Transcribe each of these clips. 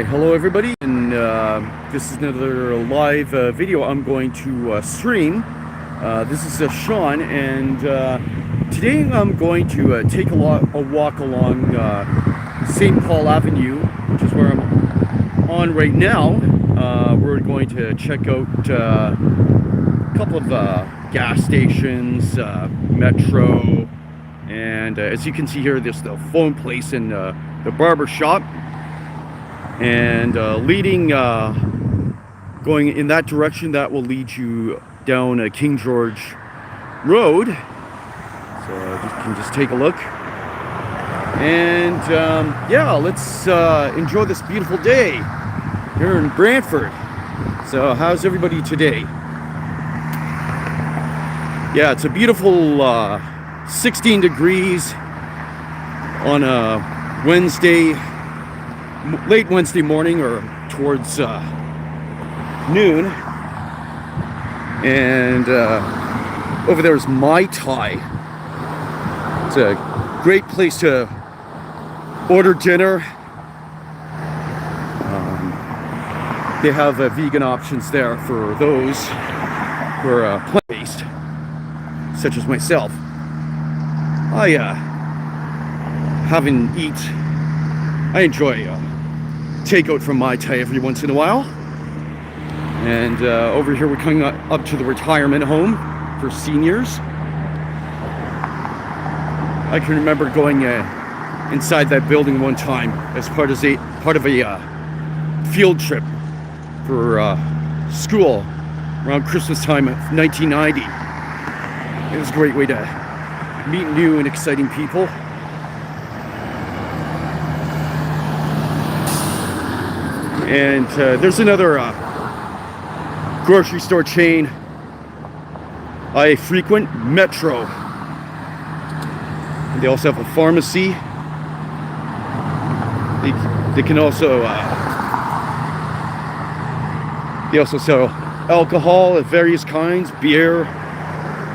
Hello everybody, and this is another live video I'm going to stream. This is Sean, and today I'm going to take a walk along St. Paul Avenue, which is where I'm on right now. We're going to check out a couple of gas stations, metro, and as you can see here, there's the phone place and the barber shop. And going in that direction, that will lead you down King George Road. So you can just take a look. And yeah, let's enjoy this beautiful day here in Brantford. So how's everybody today? Yeah, it's a beautiful 16 degrees on a Wednesday, late Wednesday morning or towards noon. And over there is Mai Tai. It's a great place to order dinner. They have vegan options there for those who are plant-based, such as myself. I enjoy takeout from Mai Tai every once in a while. And over here we're coming up to the retirement home for seniors. I can remember going inside that building one time as part of a field trip for school around Christmas time of 1990. It was a great way to meet new and exciting people. And there's another grocery store chain I frequent, Metro. And they also have a pharmacy. They can also they also sell alcohol of various kinds, beer,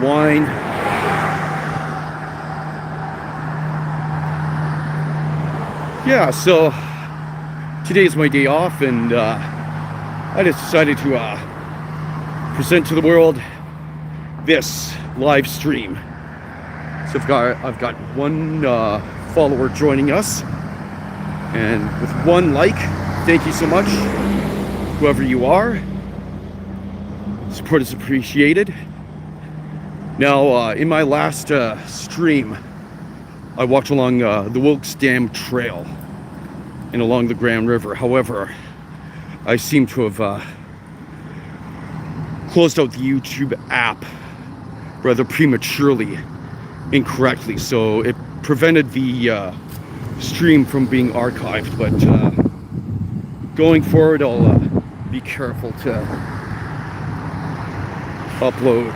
wine. Yeah, so today's my day off, and I just decided to present to the world this live stream. So I've got one follower joining us, and with one like, thank you so much, whoever you are. Support is appreciated. Now, in my last stream, I walked along the Wilkes Dam Trail and along the Grand River. However, I seem to have closed out the YouTube app rather prematurely, incorrectly, so it prevented the stream from being archived. But going forward, I'll be careful to upload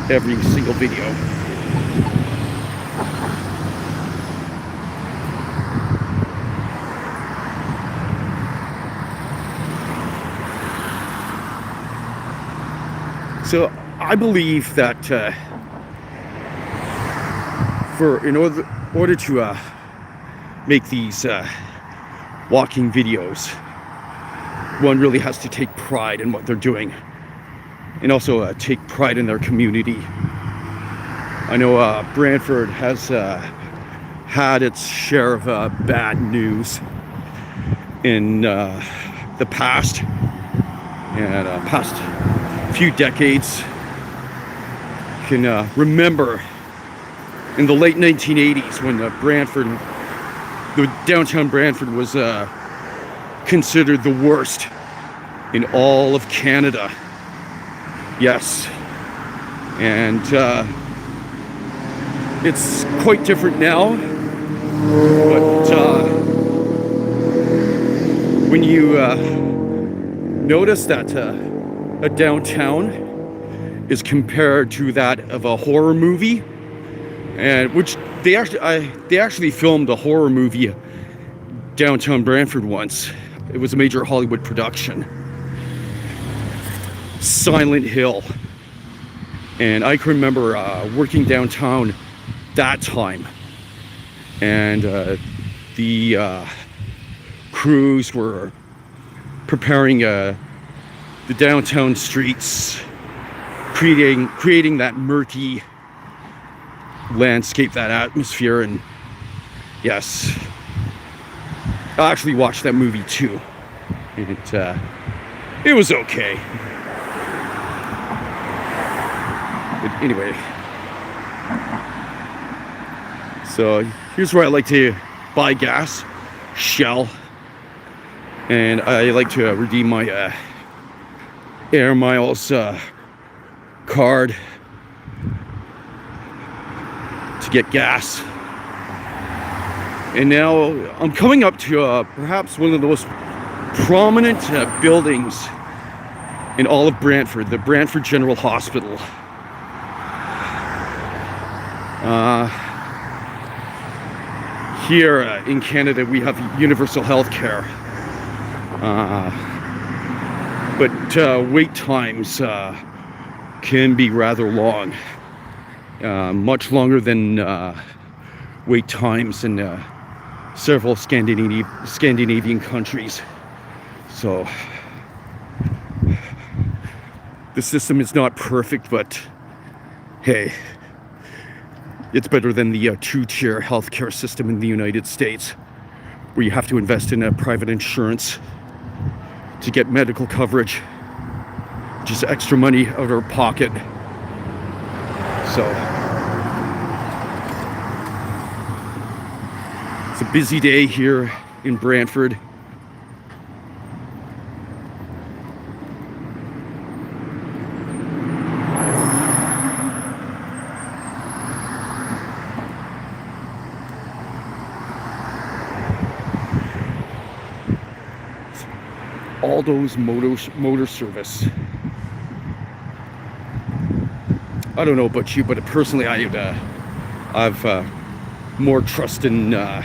every single video. So I believe that in order to make these walking videos, one really has to take pride in what they're doing, and also take pride in their community. I know Brantford has had its share of bad news in the past, and past few decades. Can remember in the late 1980s when the downtown Brantford was considered the worst in all of Canada. Yes, and it's quite different now. But when you notice that a downtown is compared to that of a horror movie, and which they actually filmed a horror movie downtown Brantford once. It was a major Hollywood production, Silent Hill. And I can remember working downtown that time, and the crews were preparing the downtown streets, creating that murky landscape, that atmosphere. And yes, I actually watched that movie too, and it was okay. But anyway, so here's where I like to buy gas, Shell, and I like to redeem my Air Miles card to get gas. And now I'm coming up to perhaps one of the most prominent buildings in all of Brantford, the Brantford General Hospital. Here in Canada, we have universal health care. But wait times can be rather long. Much longer than wait times in several Scandinavian countries. So the system is not perfect, but hey, it's better than the two-tier healthcare system in the United States, where you have to invest in a private insurance to get medical coverage, just extra money out of our pocket. So it's a busy day here in Brantford. Aldo's motor service. I don't know about you, but personally, I've more trust in the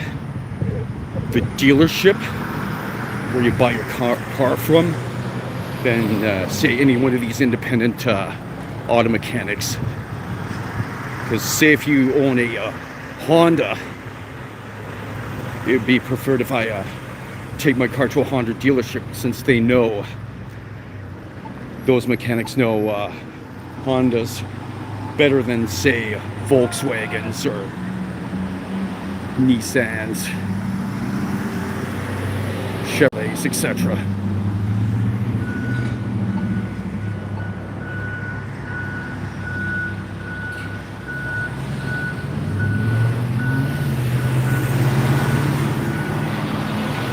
dealership where you buy your car from than say any one of these independent auto mechanics. Because say if you own a Honda, it would be preferred if I take my car to a Honda dealership, since they know, those mechanics know Hondas better than say Volkswagens or Nissans, Chevrolets, etc.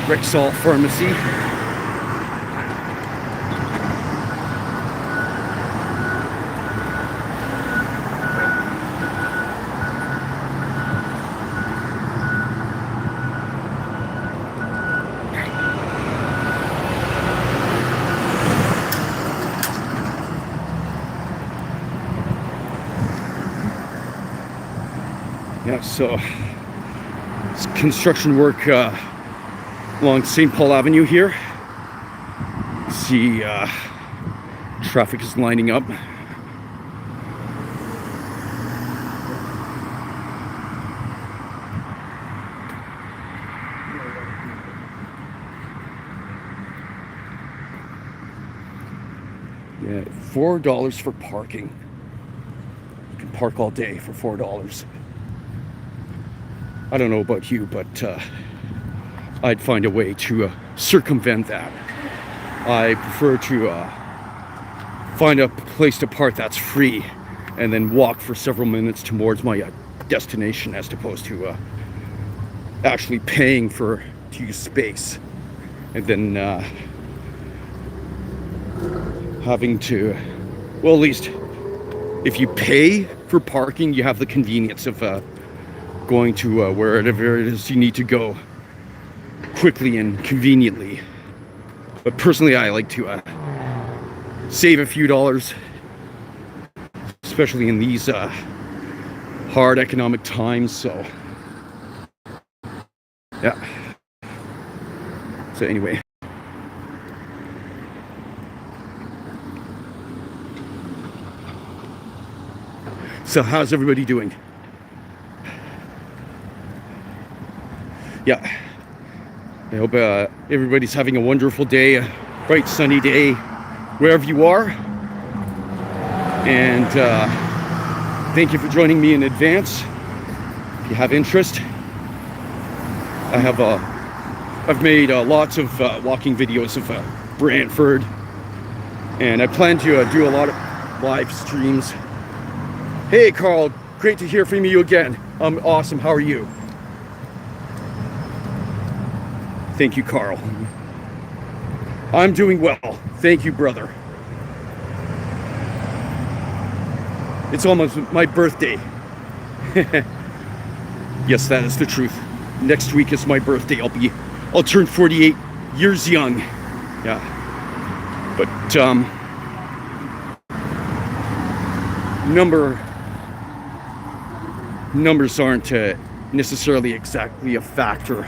Rexall Pharmacy. Yeah, so it's construction work along St. Paul Avenue here. See, traffic is lining up. Yeah, $4 for parking. You can park all day for $4. I don't know about you, but I'd find a way to circumvent that. I prefer to find a place to park that's free and then walk for several minutes towards my destination, as opposed to actually paying to use space and then having to, well, at least if you pay for parking, you have the convenience of going to wherever it is you need to go quickly and conveniently. But personally, I like to save a few dollars, especially in these hard economic times. So yeah, so anyway, so how's everybody doing? I hope everybody's having a wonderful day, a bright sunny day, wherever you are. And thank you for joining me in advance. If you have interest, I've made lots of walking videos of Brantford, and I plan to do a lot of live streams. Hey Carl, great to hear from you again. I'm awesome. How are you? Thank you, Carl. I'm doing well. Thank you, brother. It's almost my birthday. Yes, that is the truth. Next week is my birthday. I'll turn 48 years young. Yeah. But numbers aren't necessarily exactly a factor.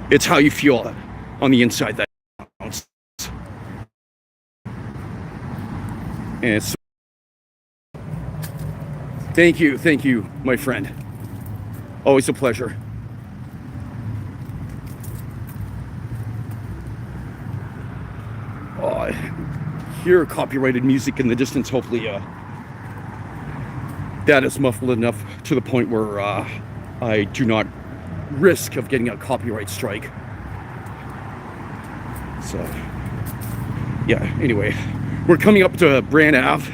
It's how you feel on the inside that counts. And so, thank you, my friend. Always a pleasure. Oh, I hear copyrighted music in the distance. Hopefully, that is muffled enough to the point where I do not risk of getting a copyright strike. So yeah, anyway, we're coming up to Brant Ave,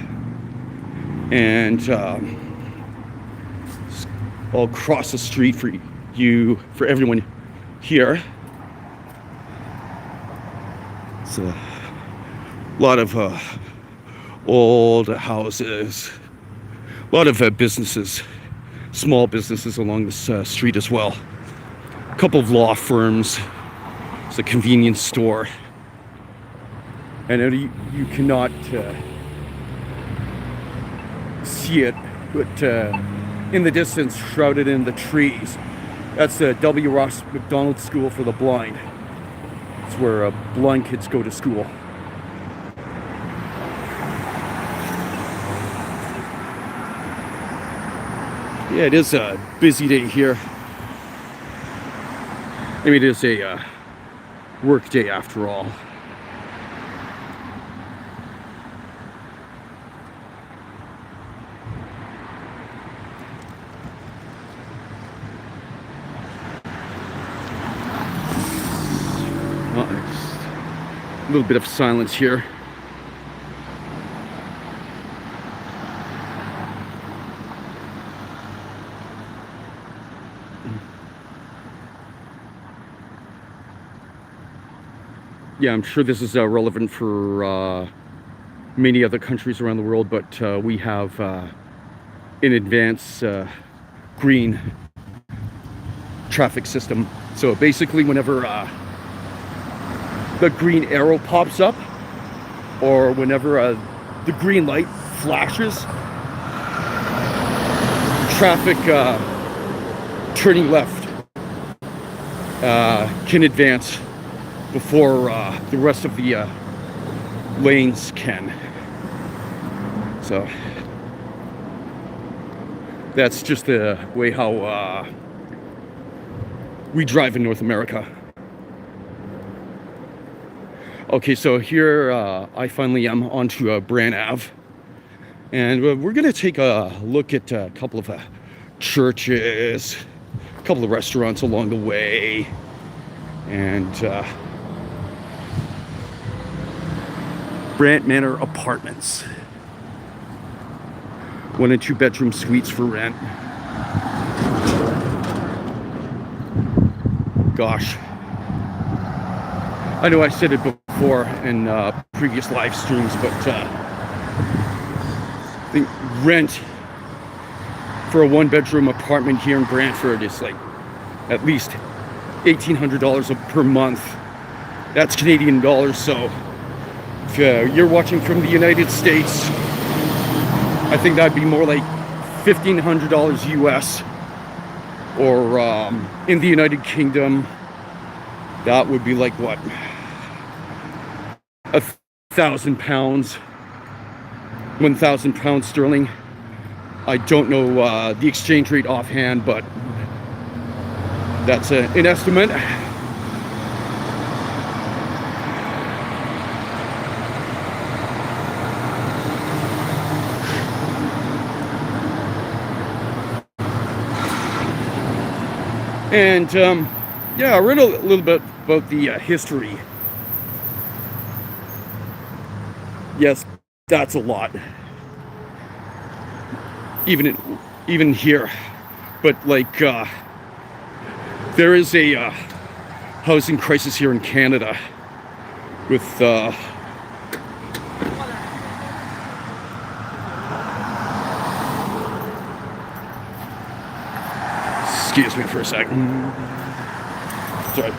and I'll cross the street for everyone here. It's a lot of old houses, a lot of businesses, small businesses along this street as well. A couple of law firms. It's a convenience store. And you cannot see it, but in the distance, shrouded in the trees, that's the W. Ross McDonald School for the Blind. It's where blind kids go to school. Yeah, it is a busy day here. I mean, it is a work day after all. A little bit of silence here. Yeah, I'm sure this is relevant for many other countries around the world, but we have in advance green traffic system. So basically, whenever the green arrow pops up, or whenever the green light flashes, traffic turning left can advance before the rest of the lanes can. So that's just the way how we drive in North America. Okay, so here I finally am onto Brant Ave, and we're gonna take a look at a couple of churches, a couple of restaurants along the way, and Brant Manor Apartments. 1 and 2 bedroom suites for rent. Gosh. I know I said it before in previous live streams, but I think rent for a 1-bedroom apartment here in Brantford is like at least $1,800 per month. That's Canadian dollars, so if you're watching from the United States, I think that'd be more like $1,500 US, or in the United Kingdom, that would be like what, £1,000, 1,000 pounds sterling. I don't know the exchange rate offhand, but that's an estimate. And yeah, I read a little bit about the history. Yes, that's a lot. Even here, but like there is a housing crisis here in Canada with excuse me for a second. Sorry.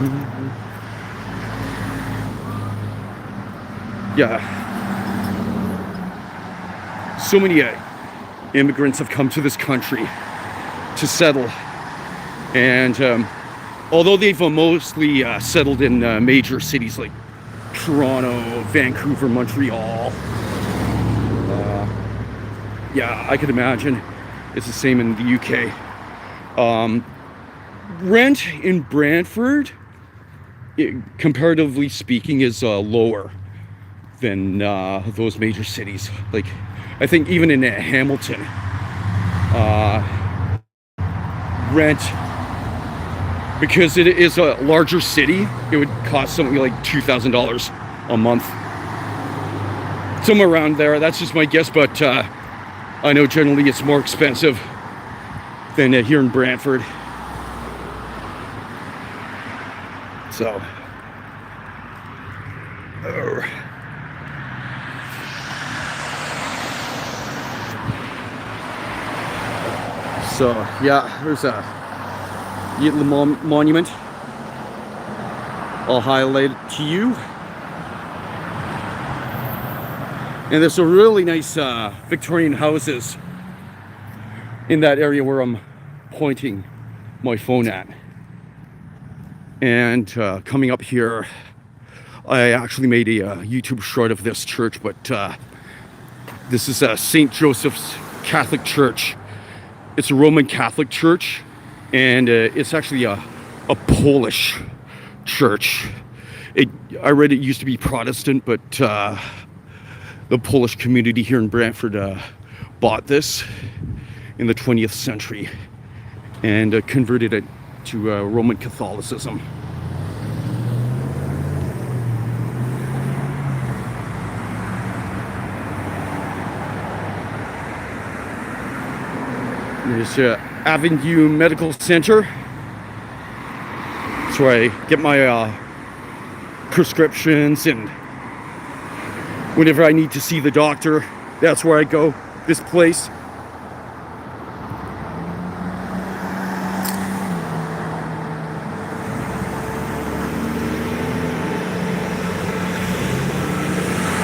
Yeah. So many immigrants have come to this country to settle. And although they've mostly settled in major cities like Toronto, Vancouver, Montreal, yeah, I could imagine it's the same in the UK. Rent in Brantford, comparatively speaking, is lower than those major cities. Like, I think even in Hamilton, rent, because it is a larger city, it would cost something like $2,000 a month. Somewhere around there. That's just my guess, but I know generally it's more expensive than here in Brantford. So, so yeah, there's a monument. I'll highlight it to you. And there's some really nice Victorian houses in that area where I'm pointing my phone at. And coming up here, I actually made a YouTube short of this church, but this is St. Joseph's Catholic Church. It's a Roman Catholic church, and it's actually a Polish church. I read it used to be Protestant, but the Polish community here in Brantford bought this in the 20th century and converted it to Roman Catholicism. There's Avenue Medical Center. That's where I get my prescriptions, and whenever I need to see the doctor, that's where I go. This place.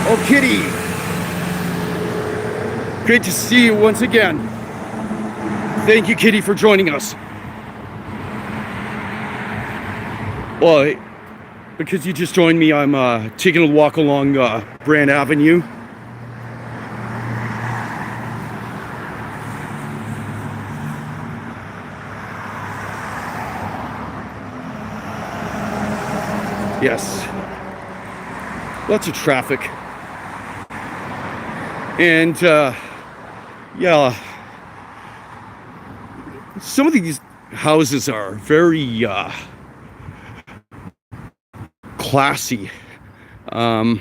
Oh, Kitty! Great to see you once again. Thank you, Kitty, for joining us. Well, because you just joined me, I'm taking a walk along Brant Avenue. Yes. Lots of traffic. And yeah, some of these houses are very classy. I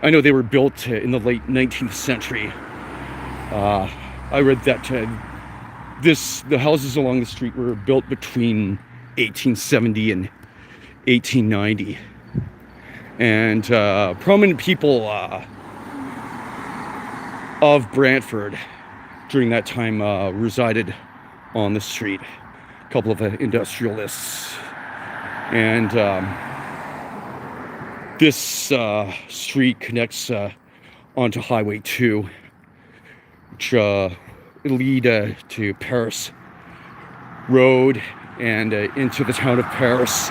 know they were built in the late 19th century. I read that the houses along the street were built between 1870 and 1890. And prominent people of Brantford during that time resided on the street. A couple of industrialists. And this street connects onto Highway 2, which will lead to Paris Road and into the town of Paris.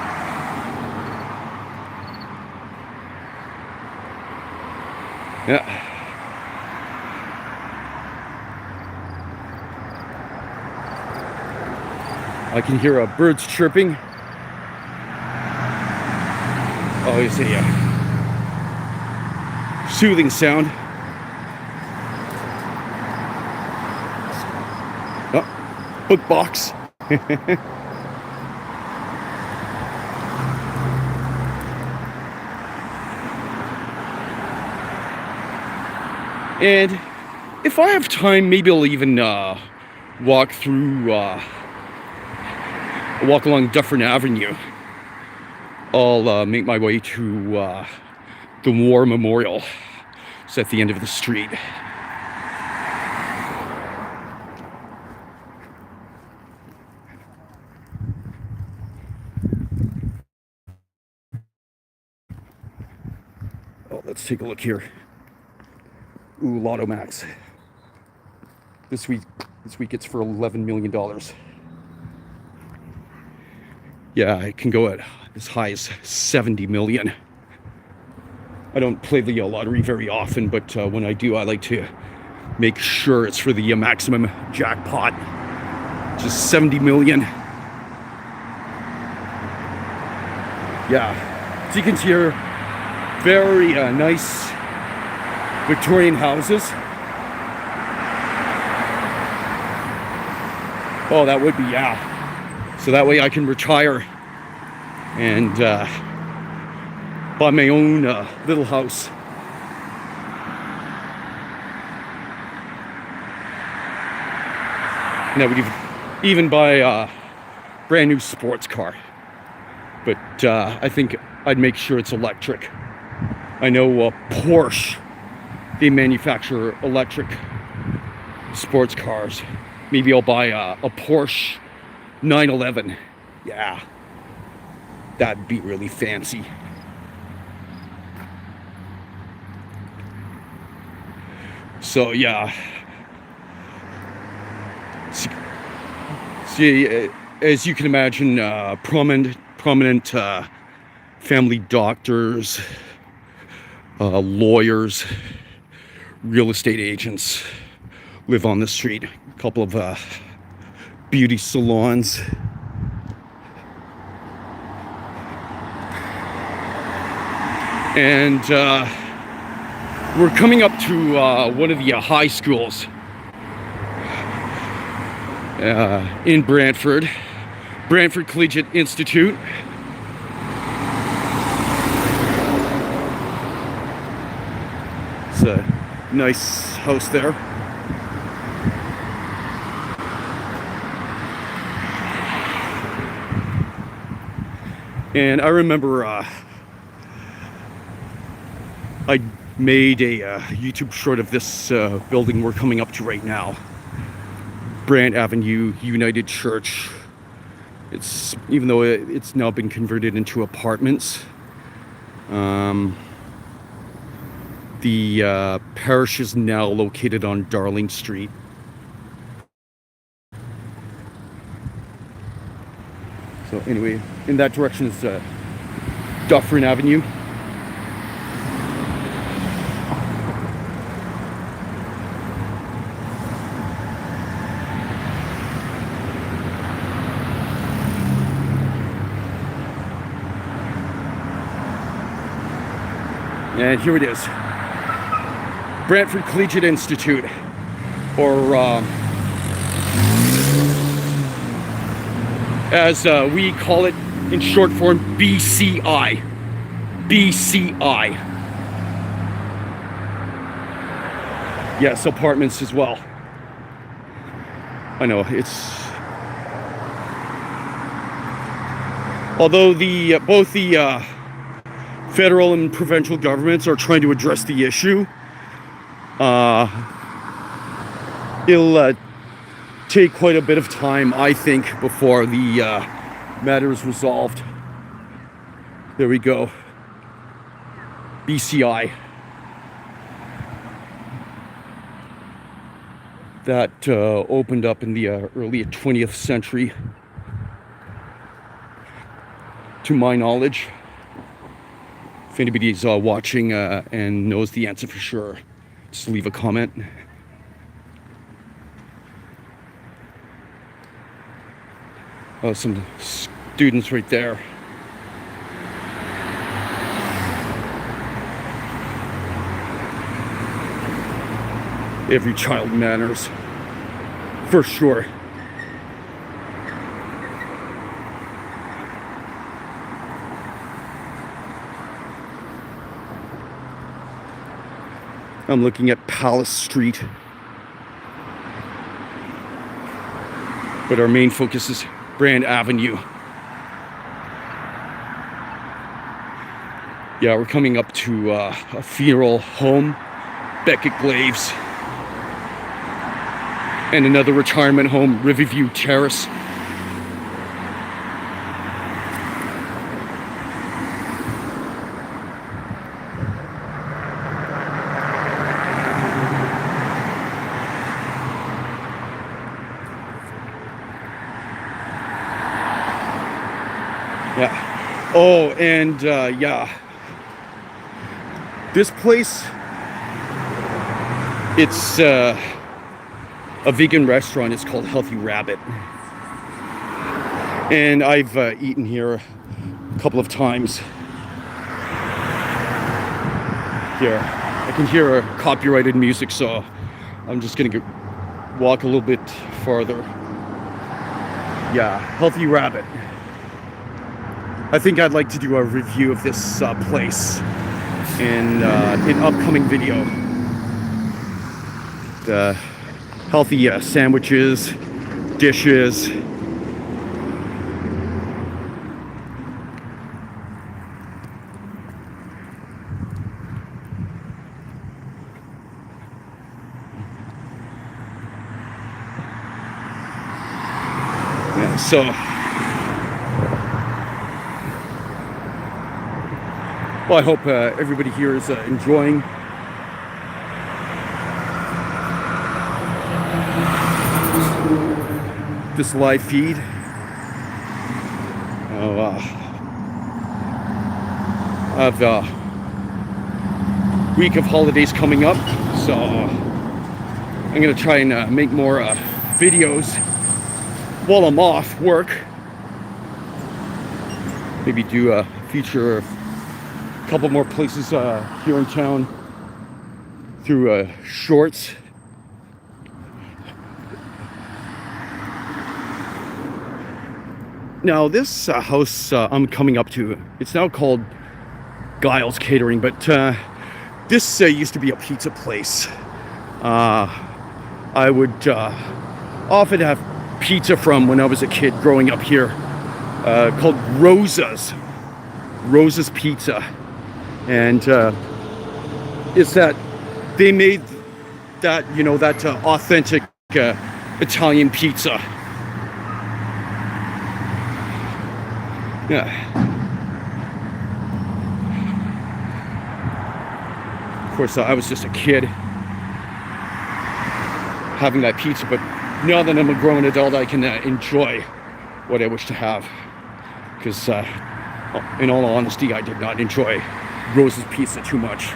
Yeah. I can hear birds chirping. Oh, it's a soothing sound. Oh, book box. And if I have time, maybe I'll even walk along Dufferin Avenue. I'll make my way to the War Memorial. It's at the end of the street. Oh, let's take a look here. Ooh, Lotto Max. This week it's for $11 million. Yeah, it can go at as high as 70 million. I don't play the lottery very often, but when I do, I like to make sure it's for the maximum jackpot. Just 70 million. Yeah, as you can see here, very nice Victorian houses. Oh, that would be, yeah. So that way I can retire and buy my own little house. And I would even buy a brand new sports car. But I think I'd make sure it's electric. I know Porsche, they manufacture electric sports cars. Maybe I'll buy a Porsche 911. Yeah, that'd be really fancy. So yeah, see, as you can imagine, prominent family doctors, lawyers, real estate agents live on the street. A couple of beauty salons. And we're coming up to one of the high schools in Brantford, Brantford Collegiate Institute. It's a nice house there. And I remember I made a YouTube short of this building we're coming up to right now. Brant Avenue United Church. It's, even though it's now been converted into apartments, the parish is now located on Darling Street. So anyway, in that direction is Dufferin Avenue. And here it is. Brantford Collegiate Institute, or as we call it in short form, BCI. BCI. Yes, apartments as well. I know, it's... Although both the federal and provincial governments are trying to address the issue, it'll take quite a bit of time, I think, before the matter is resolved. There we go. BCI. That opened up in the early 20th century, to my knowledge. If anybody's watching and knows the answer for sure, just leave a comment. Some students right there. Every child matters, for sure. I'm looking at Palace Street. But our main focus is Brant Avenue. Yeah, we're coming up to a funeral home, Beckett Glaves, and another retirement home, Riverview Terrace. Yeah. Oh, and yeah. This place, it's a vegan restaurant. It's called Healthy Rabbit. And I've eaten here a couple of times. Here, I can hear copyrighted music, so I'm just gonna walk a little bit farther. Yeah, Healthy Rabbit. I think I'd like to do a review of this place in an upcoming video. The healthy sandwiches, dishes. Yeah, so well, I hope everybody here is enjoying this live feed. I've week of holidays coming up, so I'm gonna try and make more videos while I'm off work. Maybe do a feature of a couple more places here in town through shorts. Now this house I'm coming up to, it's now called Giles Catering, but this used to be a pizza place. I would often have pizza from when I was a kid growing up here, called Rosa's Pizza. And it's that they made that, you know, that authentic Italian pizza. Yeah. Of course, I was just a kid having that pizza, but now that I'm a grown adult, I can enjoy what I wish to have. Because, in all honesty, I did not enjoy Rose's pizza too much.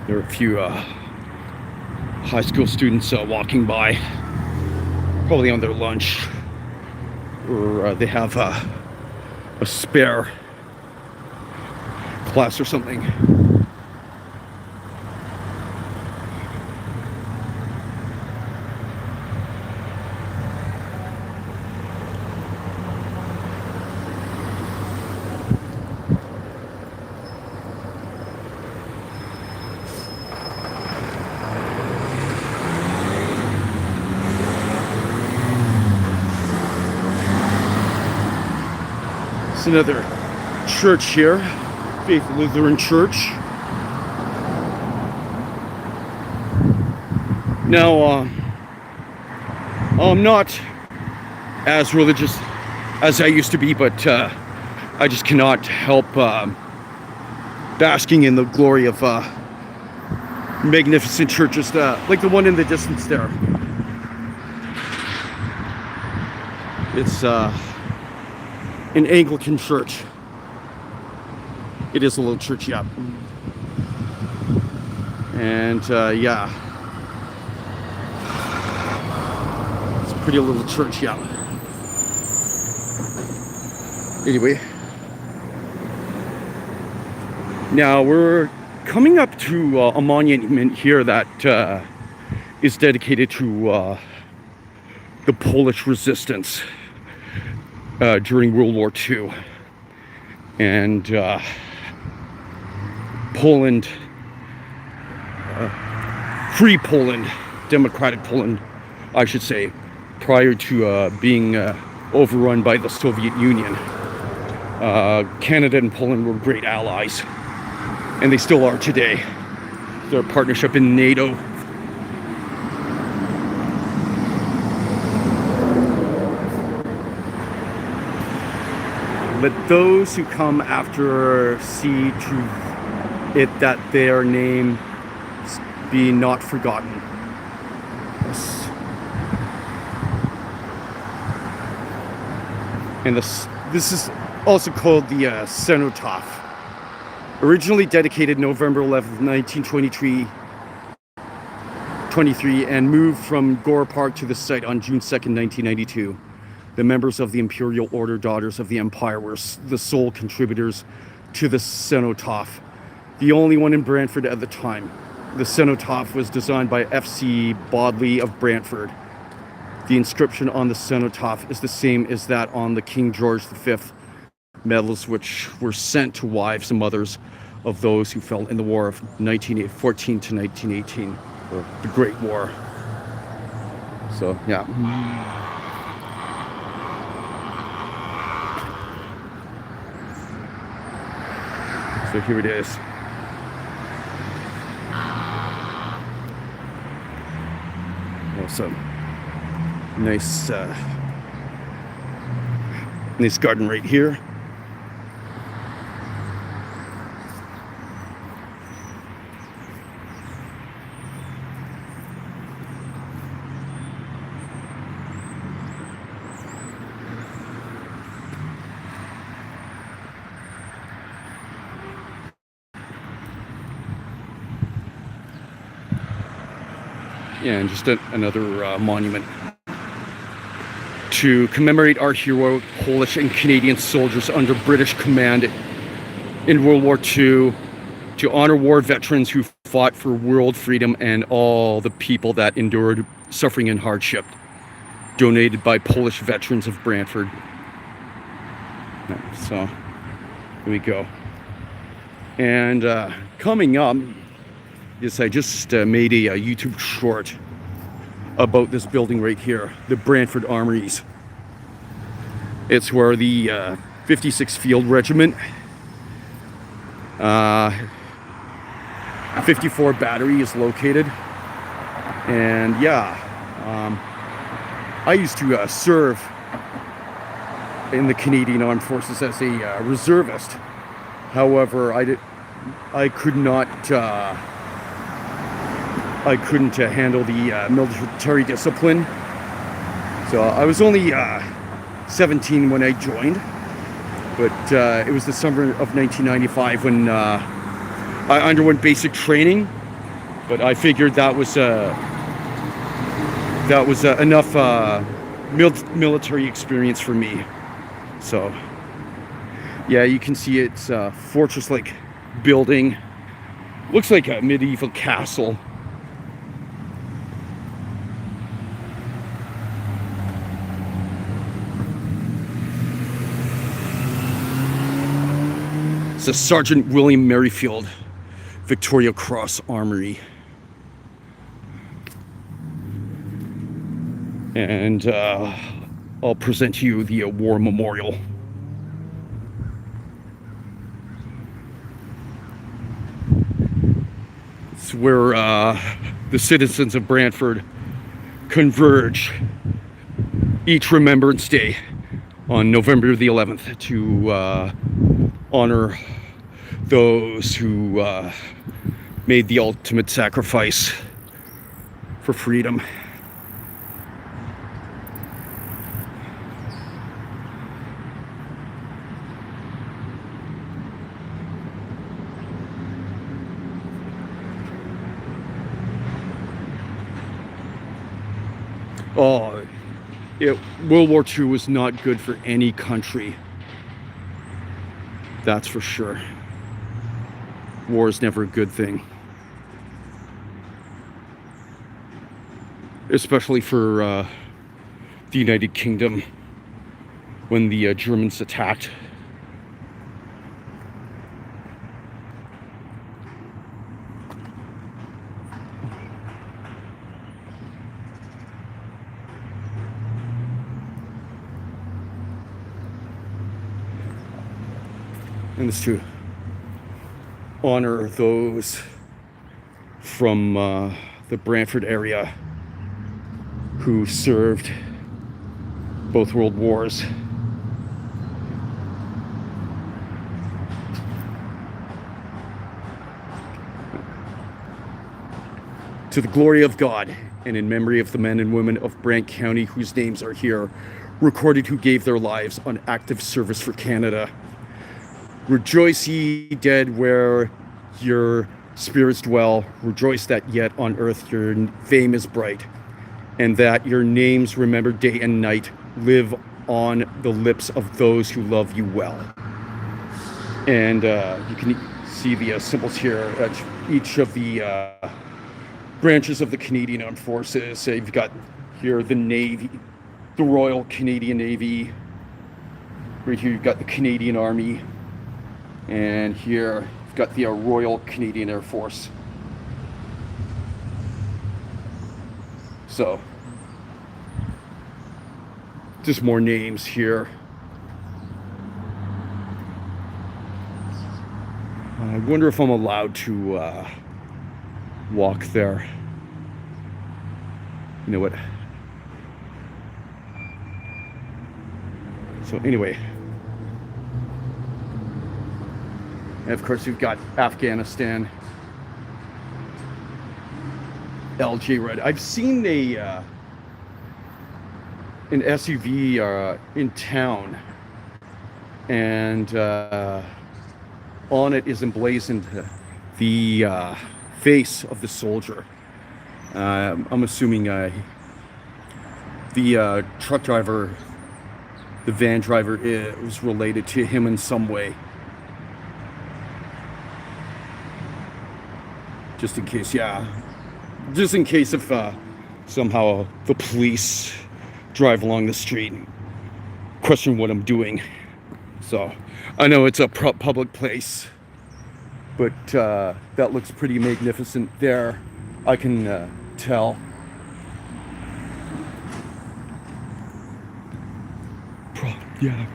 There are a few high school students walking by, probably on their lunch, or they have a spare class or something. It's another church here, Faith Lutheran Church. Now, I'm not as religious as I used to be, but I just cannot help basking in the glory of magnificent churches, like the one in the distance there. It's an Anglican church. It is a little church, yeah. And yeah, it's a pretty little church, yeah. Anyway, now we're coming up to a monument here that is dedicated to the Polish resistance during World War II. And Poland, free Poland, democratic Poland, I should say, prior to being overrun by the Soviet Union. Canada and Poland were great allies, and they still are today. Their partnership in NATO. Let those who come after see to it that their name be not forgotten. Yes. And this is also called the cenotaph. Originally dedicated November 11th, 1923, and moved from Gore Park to the site on June 2nd, 1992. The members of the Imperial Order Daughters of the Empire were the sole contributors to the cenotaph, the only one in Brantford at the time. The cenotaph was designed by F.C. Bodley of Brantford. The inscription on the cenotaph is the same as that on the King George V medals, which were sent to wives and mothers of those who fell in the War of 1914 to 1918, or the Great War. So, yeah. So here it is. Awesome. Nice, nice garden right here. Yeah, and just another monument to commemorate our heroic Polish and Canadian soldiers under British command in World War II, to honor war veterans who fought for world freedom and all the people that endured suffering and hardship. Donated by Polish veterans of Brantford. So, here we go. And coming up, yes, I just made a YouTube short about this building right here, the Brantford Armories. It's where the 56th Field Regiment, 54 Battery is located. And yeah, I used to serve in the Canadian Armed Forces as a reservist. However, I couldn't handle the military discipline. So I was only 17 when I joined, but it was the summer of 1995 when I underwent basic training. But I figured that was enough military experience for me. So yeah, you can see it's a fortress-like building. Looks like a medieval castle. It's a Sergeant William Merrifield Victoria Cross Armory. And I'll present to you the War Memorial. It's where the citizens of Brantford converge each Remembrance Day on November the 11th to honor those who made the ultimate sacrifice for freedom. Oh, World War II was not good for any country. That's for sure. War is never a good thing. Especially for the United Kingdom when the Germans attacked. And it's to honor those from the Brantford area who served both world wars. To the glory of God, and in memory of the men and women of Brant County whose names are here recorded, who gave their lives on active service for Canada. Rejoice, ye dead, where your spirits dwell. Rejoice that yet on earth your fame is bright, and that your names, remembered day and night, live on the lips of those who love you well. And you can see the symbols here at each of the branches of the Canadian Armed Forces. So you've got here the Navy, the Royal Canadian Navy. Right here you've got the Canadian Army. And here you've got the Royal Canadian Air Force. So, just more names here. I wonder if I'm allowed to walk there. You know what? So anyway. And of course we've got Afghanistan. LJ Red. I've seen an SUV in town, and on it is emblazoned the face of the soldier. I'm assuming the truck driver, the van driver, was related to him in some way. Just in case, just in case if somehow the police drive along the street and question what I'm doing. So I know it's a public place, but that looks pretty magnificent there, I can tell. Yeah.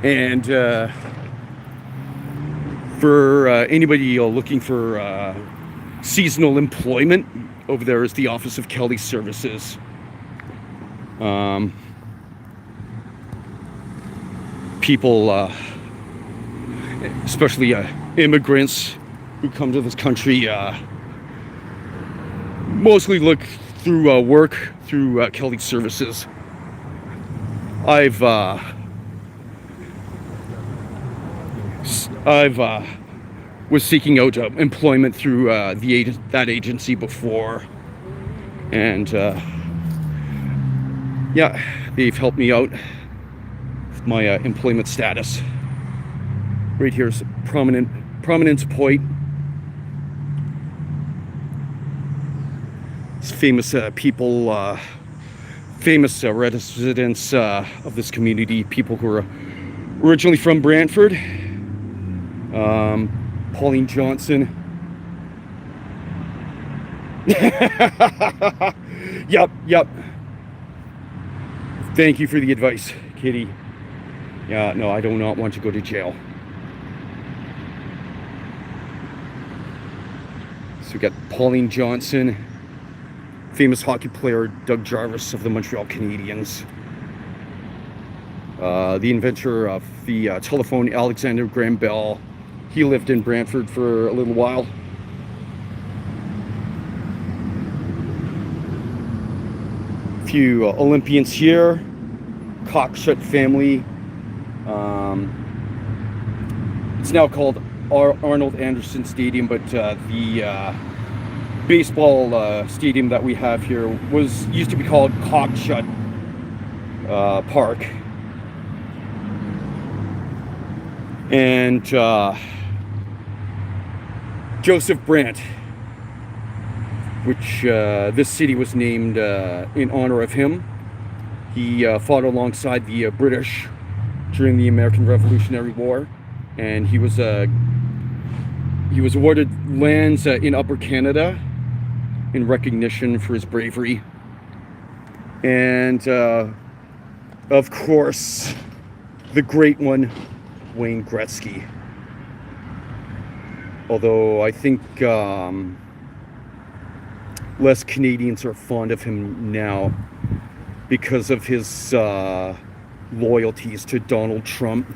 And for anybody looking for seasonal employment, over there is the Office of Kelly Services. People, especially immigrants who come to this country, mostly look through work through Kelly Services. I've was seeking out employment through that agency before, and yeah, they've helped me out with my employment status. Right here's a prominence point. It's famous people, famous residents of this community, people who are originally from Brantford. Pauline Johnson. Yep. Thank you for the advice, Kitty. Yeah, no, I do not want to go to jail. So we got Pauline Johnson, famous hockey player Doug Jarvis of the Montreal Canadiens, the inventor of the telephone, Alexander Graham Bell. He lived in Brantford for a little while. A few Olympians here. Cockshut family. It's now called Arnold Anderson Stadium, but the baseball stadium that we have here used to be called Cockshut. park. And Joseph Brant, which this city was named in honor of him. He fought alongside the British during the American Revolutionary War, and he was awarded lands in Upper Canada in recognition for his bravery. And of course, the great one, Wayne Gretzky. Although I think less Canadians are fond of him now because of his loyalties to Donald Trump.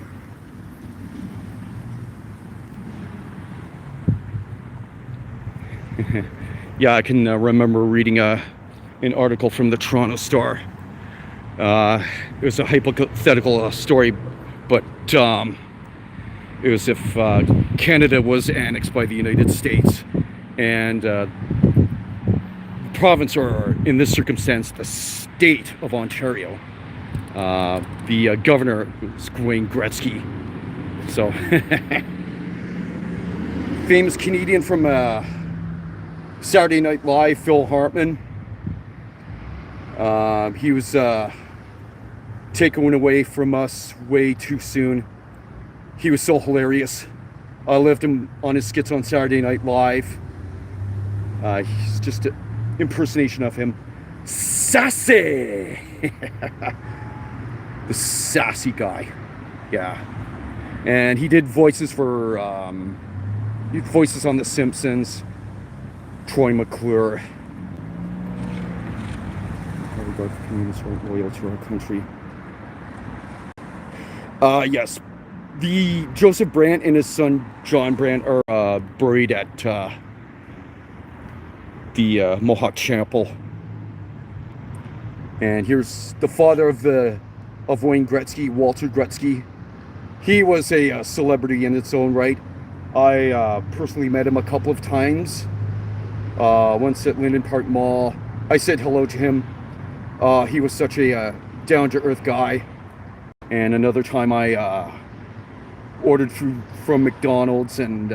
Yeah, I can remember reading an article from the Toronto Star. It was a hypothetical story, but it was if Canada was annexed by the United States, and the province, or in this circumstance, the state of Ontario, the governor was Wayne Gretzky. So, famous Canadian from Saturday Night Live, Phil Hartman. He was taken away from us way too soon. He was so hilarious. I loved him on his skits on Saturday Night Live. He's just an impersonation of him. Sassy! The sassy guy. Yeah. And he did voices for voices on The Simpsons, Troy McClure. Our regard for communities who are loyal to our country. Yes. The Joseph Brant and his son John Brant are buried at the Mohawk Chapel. And here's the father of Wayne Gretzky, Walter Gretzky. He was a celebrity in its own right. I personally met him a couple of times. Once at Linden Park Mall. I said hello to him. He was such a down-to-earth guy. And another time I ordered from McDonald's, and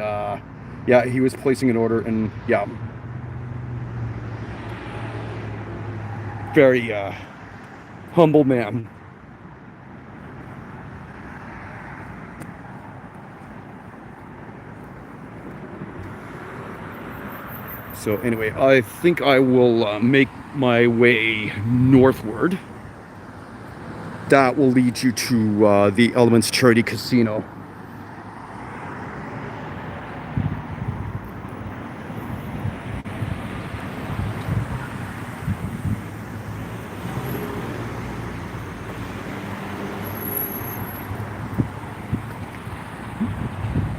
yeah, he was placing an order, and yeah, very humble man. So anyway, I think I will make my way northward. That will lead you to the Elements Charity Casino.